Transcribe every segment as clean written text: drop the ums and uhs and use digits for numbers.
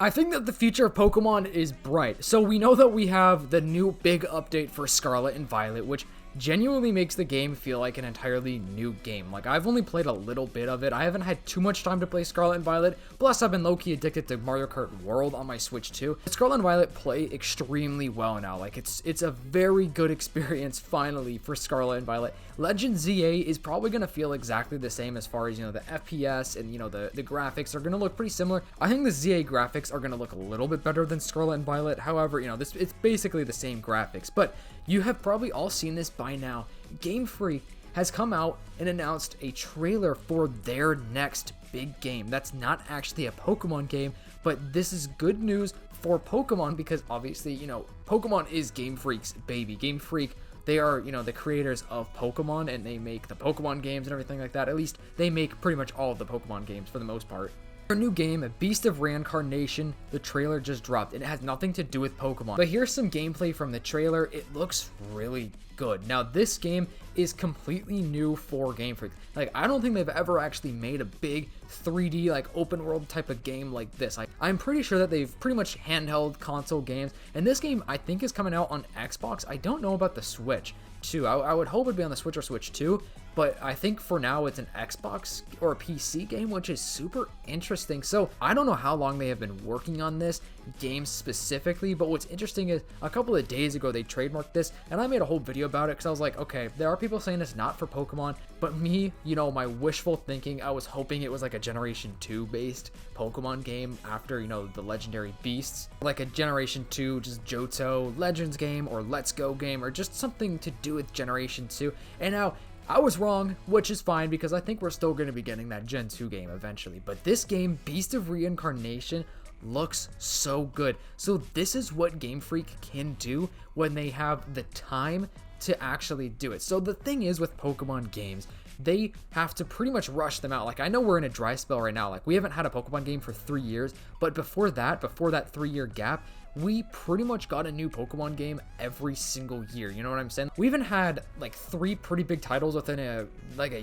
I think that the future of Pokemon is bright. So we know that we have the new big update for Scarlet and Violet, which genuinely makes the game feel like an entirely new game. Like, I've only played a little bit of it. I haven't had too much time to play Scarlet and Violet. Plus, I've been low-key addicted to Mario Kart World on my Switch too. Scarlet and Violet play extremely well now. Like, it's a very good experience finally for Scarlet and Violet. Legend ZA is probably going to feel exactly the same as far as, the FPS and, the graphics are going to look pretty similar. I think the ZA graphics are going to look a little bit better than Scarlet and Violet. However, it's basically the same graphics. But you have probably all seen this by now. Gamefreak has come out and announced a trailer for their next big game. That's not actually a Pokemon game, but this is good news for Pokemon because obviously, Pokemon is Game Freak's baby. Game Freak, they are, the creators of Pokemon, and they make the Pokemon games and everything like that. At least they make pretty much all of the Pokemon games for the most part. Our new game, Beast of Reincarnation, the trailer just dropped, and it has nothing to do with Pokemon. But here's some gameplay from the trailer. It looks really good. Now, this game is completely new for Game Freak. Like, I don't think they've ever actually made a big 3D, like, open world type of game like this. I'm pretty sure that they've pretty much handheld console games, and this game, I think, is coming out on Xbox. I don't know about the Switch, too. I would hope it'd be on the Switch or Switch 2, but I think for now it's an Xbox or a PC game, which is super interesting. So I don't know how long they have been working on this game specifically, but what's interesting is a couple of days ago they trademarked this, and I made a whole video about it because I was like, okay, there are people saying it's not for Pokemon, but me, my wishful thinking, I was hoping it was like a Generation 2 based Pokemon game after, the legendary beasts, like a Generation 2 just Johto Legends game or Let's Go game, or just something to do with Generation 2. And now I was wrong, which is fine because I think we're still going to be getting that Gen 2 game eventually. But this game, Beast of Reincarnation, looks so good. So this is what Game Freak can do when they have the time to actually do it. So the thing is with Pokemon games, they have to pretty much rush them out. Like, I know we're in a dry spell right now. Like, we haven't had a Pokemon game for 3 years, but before that 3-year gap, we pretty much got a new Pokemon game every single year. You know what I'm saying? We even had like 3 pretty big titles within a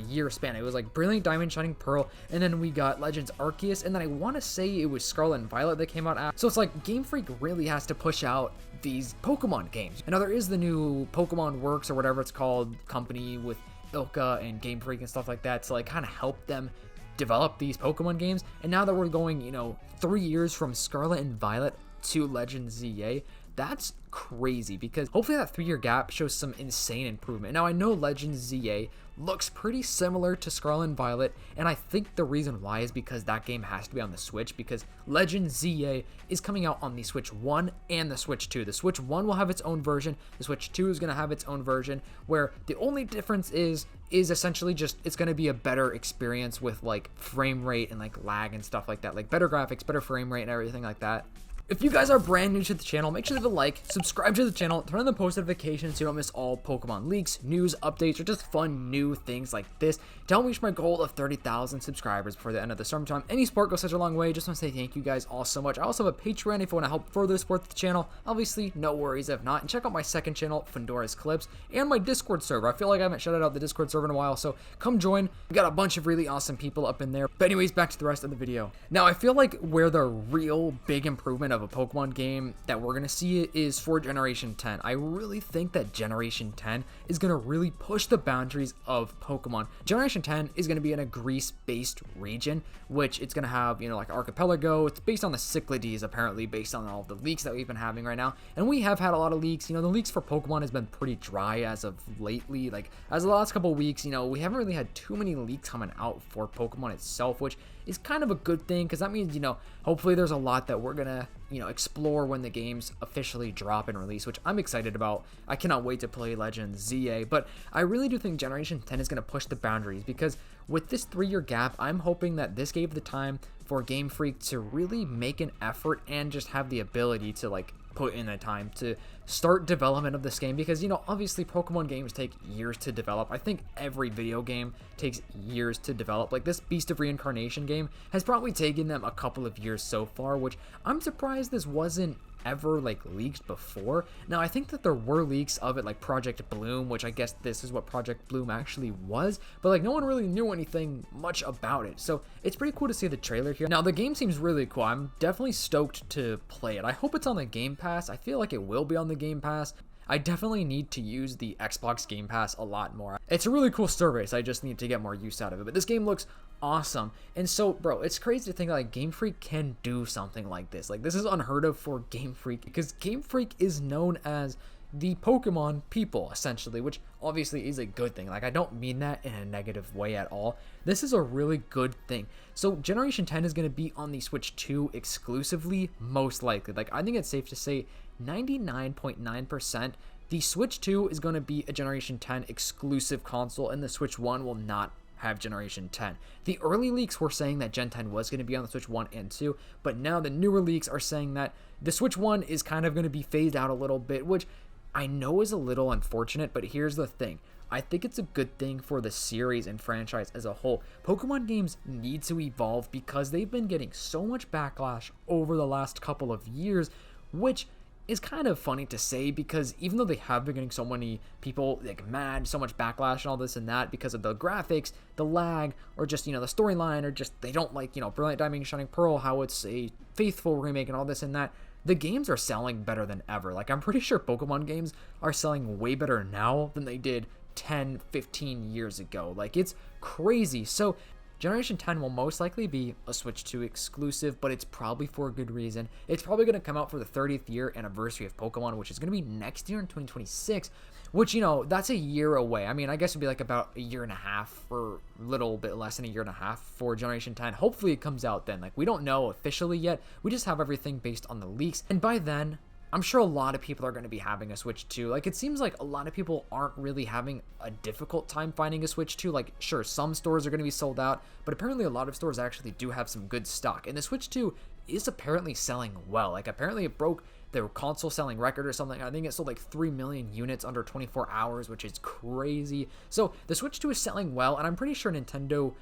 year span. It was like Brilliant Diamond, Shining Pearl, and then we got Legends Arceus, and then I want to say it was Scarlet and Violet that came out after. So it's like Game Freak really has to push out these Pokemon games. And now there is the new Pokemon Works or whatever it's called company with Ilka and Game Freak and stuff like that to like kind of help them develop these Pokemon games. And now that we're going 3 years from Scarlet and Violet to Legend ZA, that's crazy because hopefully that 3-year gap shows some insane improvement. Now, I know Legend ZA looks pretty similar to Scarlet and Violet, and I think the reason why is because that game has to be on the Switch, because Legend ZA is coming out on the Switch 1 and the Switch 2. The Switch 1 will have its own version, the Switch 2 is going to have its own version, where the only difference is essentially just it's going to be a better experience with like frame rate and like lag and stuff like that, like better graphics, better frame rate and everything like that. If you guys are brand new to the channel, make sure to like, subscribe to the channel, turn on the post notifications so you don't miss all Pokemon leaks, news, updates, or just fun new things like this. To help me reach my goal of 30,000 subscribers before the end of the summertime. Any support goes such a long way. Just want to say thank you guys all so much. I also have a Patreon if you want to help further support the channel. Obviously, no worries if not. And check out my second channel, Fundores Clips, and my Discord server. I feel like I haven't shouted out the Discord server in a while, so come join. We got a bunch of really awesome people up in there. But anyways, back to the rest of the video. Now, I feel like where the real big improvement of a Pokemon game that we're going to see is for Generation 10. I really think that Generation 10 is going to really push the boundaries of Pokemon. Generation 10 is going to be in a Greece-based region, which it's going to have, like Archipelago. It's based on the Cyclades, apparently, based on all the leaks that we've been having right now. And we have had a lot of leaks. The leaks for Pokemon has been pretty dry as of lately. Like, as the last couple of weeks, we haven't really had too many leaks coming out for Pokemon itself, which is kind of a good thing, because that means, hopefully there's a lot that we're going to, explore when the games officially drop and release, which I'm excited about. I cannot wait to play Legend ZA, but I really do think Generation 10 is going to push the boundaries, because with this 3-year gap, I'm hoping that this gave the time for Game Freak to really make an effort and just have the ability to, like, put in the time to start development of this game, because obviously Pokemon games take years to develop. I think every video game takes years to develop. Like, this Beast of Reincarnation game has probably taken them a couple of years so far, which I'm surprised this wasn't ever like leaked before. Now I think that there were leaks of it, like Project Bloom, which I guess this is what Project Bloom actually was, but like no one really knew anything much about it. So it's pretty cool to see the trailer here. Now the game seems really cool. I'm definitely stoked to play it. I hope it's on the Game Pass. I feel like it will be on the Game Pass. I definitely need to use the Xbox Game Pass a lot more. It's a really cool service. I just need to get more use out of it. But this game looks awesome. And so, bro, it's crazy to think that like Gamefreak can do something like this. Like, this is unheard of for Gamefreak, because Gamefreak is known as the Pokemon people, essentially, which obviously is a good thing. Like, I don't mean that in a negative way at all. This is a really good thing. So Generation 10 is going to be on the Switch 2 exclusively, most likely. Like, I think it's safe to say 99.9% the Switch 2 is going to be a Generation 10 exclusive console, and the Switch 1 will not have Generation 10. The early leaks were saying that Gen 10 was going to be on the Switch 1 and 2, but now the newer leaks are saying that the Switch 1 is kind of going to be phased out a little bit, which I know is a little unfortunate, but here's the thing. I think it's a good thing for the series and franchise as a whole. Pokemon games need to evolve because they've been getting so much backlash over the last couple of years, which is kind of funny to say, because even though they have been getting so many people like mad, so much backlash and all this and that because of the graphics, the lag, or just, you know, the storyline, or just they don't like, you know, Brilliant Diamond and Shining Pearl, how it's a faithful remake and all this and that, the games are selling better than ever. Like, I'm pretty sure Pokemon games are selling way better now than they did 10, 15 years ago. Like, it's crazy. So Generation 10 will most likely be a Switch 2 exclusive, but it's probably for a good reason. It's probably going to come out for the 30th year anniversary of Pokemon, which is going to be next year in 2026, which, you know, that's a year away. I mean, I guess it'd be like about a year and a half, or a little bit less than a year and a half for Generation 10. Hopefully it comes out then. Like, we don't know officially yet. We just have everything based on the leaks. And by then, I'm sure a lot of people are going to be having a Switch 2. Like, it seems like a lot of people aren't really having a difficult time finding a Switch 2. Like, sure, some stores are going to be sold out, but apparently a lot of stores actually do have some good stock. And the Switch 2 is apparently selling well. Like, apparently it broke their console selling record or something. I think it sold like 3 million units under 24 hours, which is crazy. So the Switch 2 is selling well, and I'm pretty sure Nintendo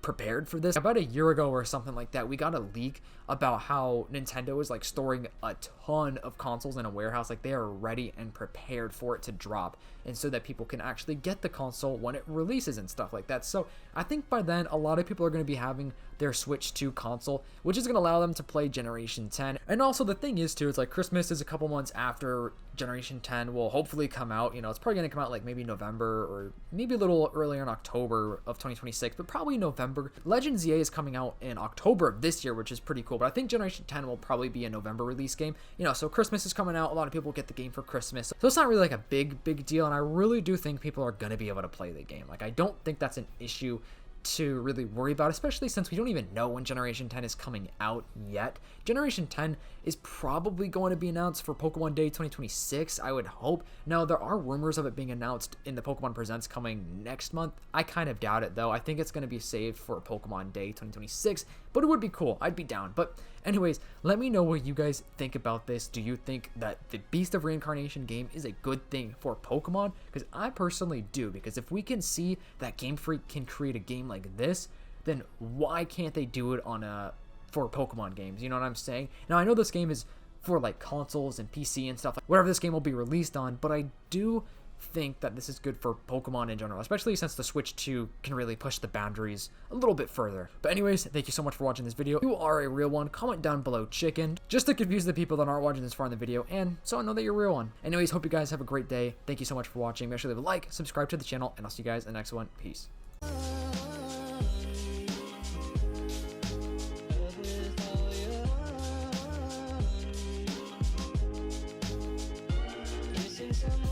prepared for this. About a year ago or something like that, we got a leak about how Nintendo is like storing a ton of consoles in a warehouse. Like, they are ready and prepared for it to drop, and so that people can actually get the console when it releases and stuff like that. So I think by then a lot of people are going to be having their Switch 2 console, which is going to allow them to play Generation 10. And also the thing is too, it's like Christmas is a couple months after Generation 10 will hopefully come out. You know, it's probably going to come out like maybe November, or maybe a little earlier in October of 2026, but probably November. Legends EA is coming out in October of this year, which is pretty cool, but I think Generation 10 will probably be a November release game. You know, so Christmas is coming out, a lot of people get the game for Christmas, so it's not really like a big deal, and I really do think people are going to be able to play the game. Like, I don't think that's an issue to really worry about, especially since we don't even know when Generation 10 is coming out yet. Generation 10 is probably going to be announced for Pokemon Day 2026, I would hope. Now, there are rumors of it being announced in the Pokemon Presents coming next month. I kind of doubt it, though. I think it's going to be saved for Pokemon Day 2026, but it would be cool. I'd be down. But anyways, let me know what you guys think about this. Do you think that the Beast of Reincarnation game is a good thing for Pokemon? Because I personally do, because if we can see that Game Freak can create a game like this, then why can't they do it on for Pokemon games? You know what I'm saying? Now, I know this game is for like consoles and PC and stuff, like whatever this game will be released on, but I do think that this is good for Pokemon in general, especially since the Switch 2 can really push the boundaries a little bit further. But anyways, thank you so much for watching this video. If you are a real one, comment down below chicken, just to confuse the people that aren't watching this far in the video, and so I know that you're a real one. Anyways, hope you guys have a great day. Thank you so much for watching. Make sure to leave a like, subscribe to the channel, and I'll see you guys in the next one. Peace. Some